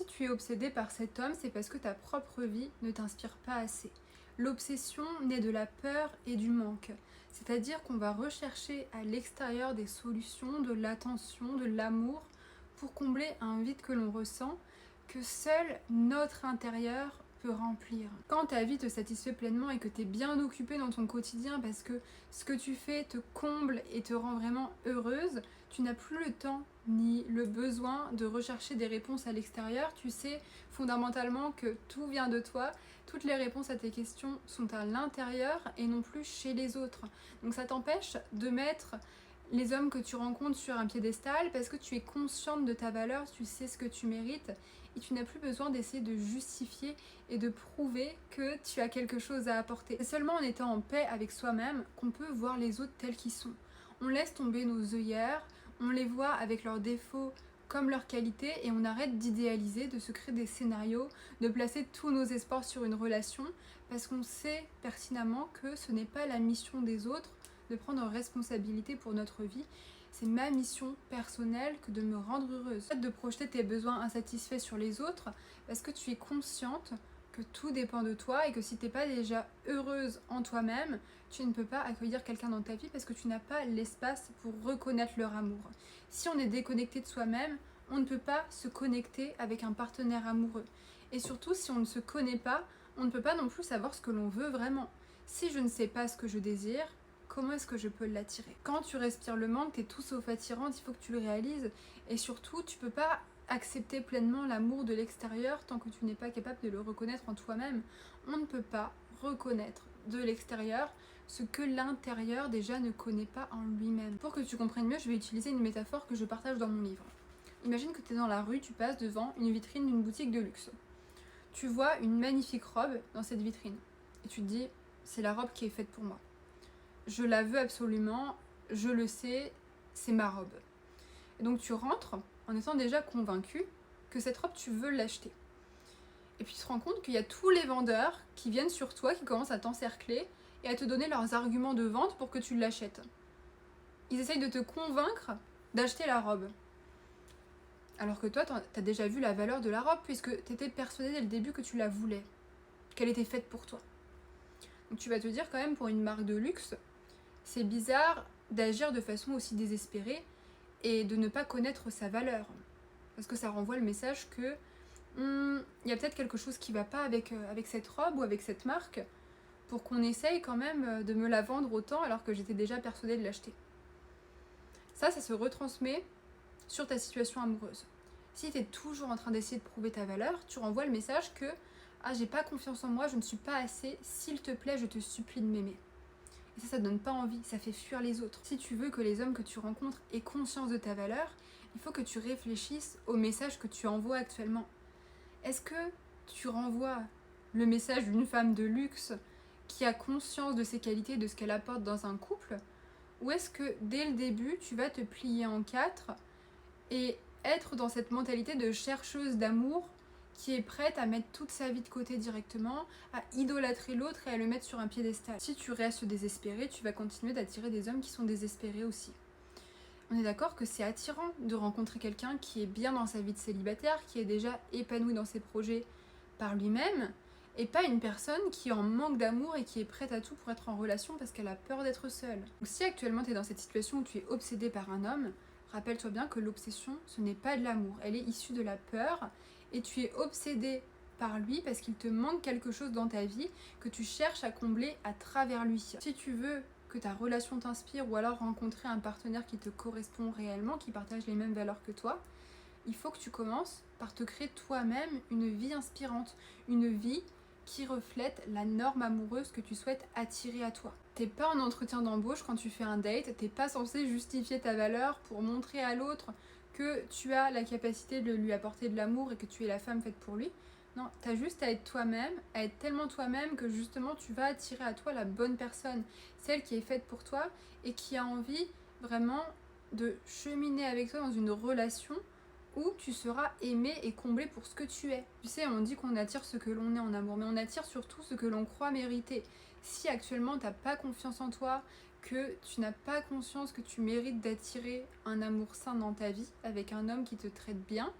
Si tu es obsédé par cet homme, c'est parce que ta propre vie ne t'inspire pas assez. L'obsession naît de la peur et du manque. C'est-à-dire qu'on va rechercher à l'extérieur des solutions, de l'attention, de l'amour, pour combler un vide que l'on ressent, que seul notre intérieur peut remplir. Quand ta vie te satisfait pleinement et que tu es bien occupée dans ton quotidien parce que ce que tu fais te comble et te rend vraiment heureuse, tu n'as plus le temps ni le besoin de rechercher des réponses à l'extérieur. Tu sais fondamentalement que tout vient de toi, toutes les réponses à tes questions sont à l'intérieur et non plus chez les autres. Donc ça t'empêche de mettre les hommes que tu rencontres sur un piédestal parce que tu es consciente de ta valeur, tu sais ce que tu mérites et tu n'as plus besoin d'essayer de justifier et de prouver que tu as quelque chose à apporter. C'est seulement en étant en paix avec soi-même qu'on peut voir les autres tels qu'ils sont. On laisse tomber nos œillères, on les voit avec leurs défauts comme leurs qualités et on arrête d'idéaliser, de se créer des scénarios, de placer tous nos espoirs sur une relation parce qu'on sait pertinemment que ce n'est pas la mission des autres de prendre responsabilité pour notre vie. C'est ma mission personnelle que de me rendre heureuse. De projeter tes besoins insatisfaits sur les autres parce que tu es consciente que tout dépend de toi et que si tu n'es pas déjà heureuse en toi-même, tu ne peux pas accueillir quelqu'un dans ta vie parce que tu n'as pas l'espace pour reconnaître leur amour. Si on est déconnecté de soi-même, on ne peut pas se connecter avec un partenaire amoureux. Et surtout, si on ne se connaît pas, on ne peut pas non plus savoir ce que l'on veut vraiment. Si je ne sais pas ce que je désire, comment est-ce que je peux l'attirer? Quand tu respires le manque, t'es tout sauf attirante, il faut que tu le réalises. Et surtout, tu peux pas accepter pleinement l'amour de l'extérieur tant que tu n'es pas capable de le reconnaître en toi-même. On ne peut pas reconnaître de l'extérieur ce que l'intérieur déjà ne connaît pas en lui-même. Pour que tu comprennes mieux, je vais utiliser une métaphore que je partage dans mon livre. Imagine que tu es dans la rue, tu passes devant une vitrine d'une boutique de luxe. Tu vois une magnifique robe dans cette vitrine. Et tu te dis, c'est la robe qui est faite pour moi. Je la veux absolument, je le sais, c'est ma robe. Et donc tu rentres en étant déjà convaincu que cette robe, tu veux l'acheter. Et puis tu te rends compte qu'il y a tous les vendeurs qui viennent sur toi, qui commencent à t'encercler et à te donner leurs arguments de vente pour que tu l'achètes. Ils essayent de te convaincre d'acheter la robe. Alors que toi, t'as déjà vu la valeur de la robe puisque t'étais persuadé dès le début que tu la voulais, qu'elle était faite pour toi. Donc tu vas te dire quand même pour une marque de luxe, c'est bizarre d'agir de façon aussi désespérée et de ne pas connaître sa valeur. Parce que ça renvoie le message que il y a peut-être quelque chose qui ne va pas avec cette robe ou avec cette marque pour qu'on essaye quand même de me la vendre autant alors que j'étais déjà persuadée de l'acheter. Ça se retransmet sur ta situation amoureuse. Si tu es toujours en train d'essayer de prouver ta valeur, tu renvoies le message que « Ah, j'ai pas confiance en moi, je ne suis pas assez, s'il te plaît, je te supplie de m'aimer ». Et ça donne pas envie, ça fait fuir les autres. Si tu veux que les hommes que tu rencontres aient conscience de ta valeur, il faut que tu réfléchisses au message que tu envoies actuellement. Est-ce que tu renvoies le message d'une femme de luxe qui a conscience de ses qualités, de ce qu'elle apporte dans un couple? Ou est-ce que dès le début, tu vas te plier en quatre et être dans cette mentalité de chercheuse d'amour qui est prête à mettre toute sa vie de côté directement, à idolâtrer l'autre et à le mettre sur un piédestal? Si tu restes désespéré, tu vas continuer d'attirer des hommes qui sont désespérés aussi. On est d'accord que c'est attirant de rencontrer quelqu'un qui est bien dans sa vie de célibataire, qui est déjà épanoui dans ses projets par lui-même, et pas une personne qui est en manque d'amour et qui est prête à tout pour être en relation parce qu'elle a peur d'être seule. Donc si actuellement tu es dans cette situation où tu es obsédé par un homme, rappelle-toi bien que l'obsession, ce n'est pas de l'amour, elle est issue de la peur et tu es obsédé par lui parce qu'il te manque quelque chose dans ta vie que tu cherches à combler à travers lui. Si tu veux que ta relation t'inspire ou alors rencontrer un partenaire qui te correspond réellement, qui partage les mêmes valeurs que toi, il faut que tu commences par te créer toi-même une vie inspirante, une vie qui reflète la norme amoureuse que tu souhaites attirer à toi. T'es pas en entretien d'embauche quand tu fais un date, t'es pas censé justifier ta valeur pour montrer à l'autre que tu as la capacité de lui apporter de l'amour et que tu es la femme faite pour lui. Non, t'as juste à être toi-même, à être tellement toi-même que justement tu vas attirer à toi la bonne personne, celle qui est faite pour toi et qui a envie vraiment de cheminer avec toi dans une relation où tu seras aimé et comblé pour ce que tu es. Tu sais, on dit qu'on attire ce que l'on est en amour, mais on attire surtout ce que l'on croit mériter. Si actuellement t'as pas confiance en toi, que tu n'as pas conscience que tu mérites d'attirer un amour sain dans ta vie avec un homme qui te traite bien,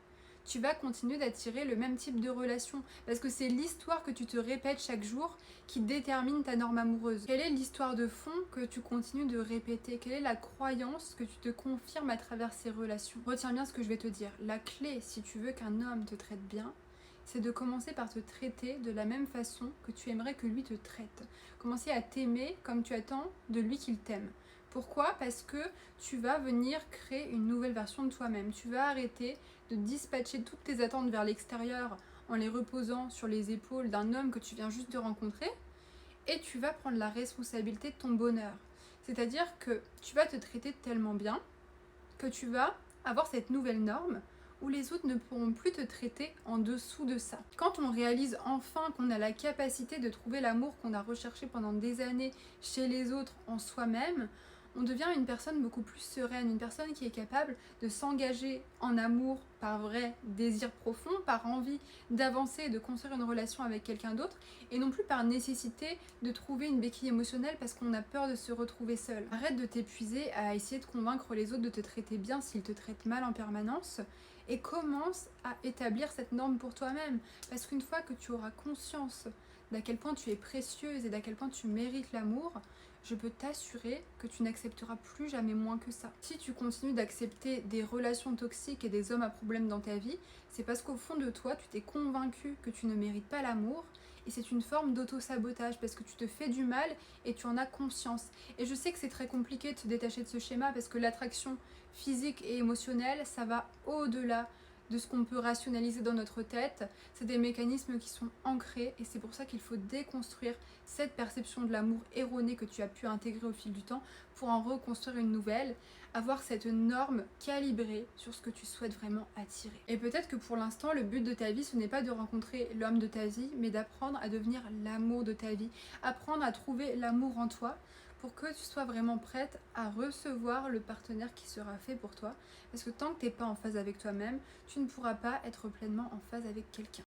tu vas continuer d'attirer le même type de relation. Parce que c'est l'histoire que tu te répètes chaque jour qui détermine ta norme amoureuse. Quelle est l'histoire de fond que tu continues de répéter? Quelle est la croyance que tu te confirmes à travers ces relations? Retiens bien ce que je vais te dire. La clé, si tu veux qu'un homme te traite bien, c'est de commencer par te traiter de la même façon que tu aimerais que lui te traite. Commencer à t'aimer comme tu attends de lui qu'il t'aime. Pourquoi? Parce que tu vas venir créer une nouvelle version de toi-même. Tu vas arrêter de dispatcher toutes tes attentes vers l'extérieur en les reposant sur les épaules d'un homme que tu viens juste de rencontrer, et tu vas prendre la responsabilité de ton bonheur. C'est-à-dire que tu vas te traiter tellement bien que tu vas avoir cette nouvelle norme où les autres ne pourront plus te traiter en dessous de ça. Quand on réalise enfin qu'on a la capacité de trouver l'amour qu'on a recherché pendant des années chez les autres, en soi-même, on devient une personne beaucoup plus sereine, une personne qui est capable de s'engager en amour par vrai désir profond, par envie d'avancer et de construire une relation avec quelqu'un d'autre, et non plus par nécessité de trouver une béquille émotionnelle parce qu'on a peur de se retrouver seul. Arrête de t'épuiser à essayer de convaincre les autres de te traiter bien s'ils te traitent mal en permanence, et commence à établir cette norme pour toi-même. Parce qu'une fois que tu auras conscience d'à quel point tu es précieuse et d'à quel point tu mérites l'amour, je peux t'assurer que tu n'accepteras plus jamais moins que ça. Si tu continues d'accepter des relations toxiques et des hommes à problème dans ta vie, c'est parce qu'au fond de toi, tu t'es convaincu que tu ne mérites pas l'amour, et c'est une forme d'auto-sabotage parce que tu te fais du mal et tu en as conscience. Et je sais que c'est très compliqué de se détacher de ce schéma parce que l'attraction physique et émotionnelle, ça va au-delà de ce qu'on peut rationaliser dans notre tête. C'est des mécanismes qui sont ancrés, et c'est pour ça qu'il faut déconstruire cette perception de l'amour erronée que tu as pu intégrer au fil du temps pour en reconstruire une nouvelle, avoir cette norme calibrée sur ce que tu souhaites vraiment attirer. Et peut-être que pour l'instant, le but de ta vie, ce n'est pas de rencontrer l'homme de ta vie, mais d'apprendre à devenir l'amour de ta vie, apprendre à trouver l'amour en toi, pour que tu sois vraiment prête à recevoir le partenaire qui sera fait pour toi. Parce que tant que tu n'es pas en phase avec toi-même, tu ne pourras pas être pleinement en phase avec quelqu'un.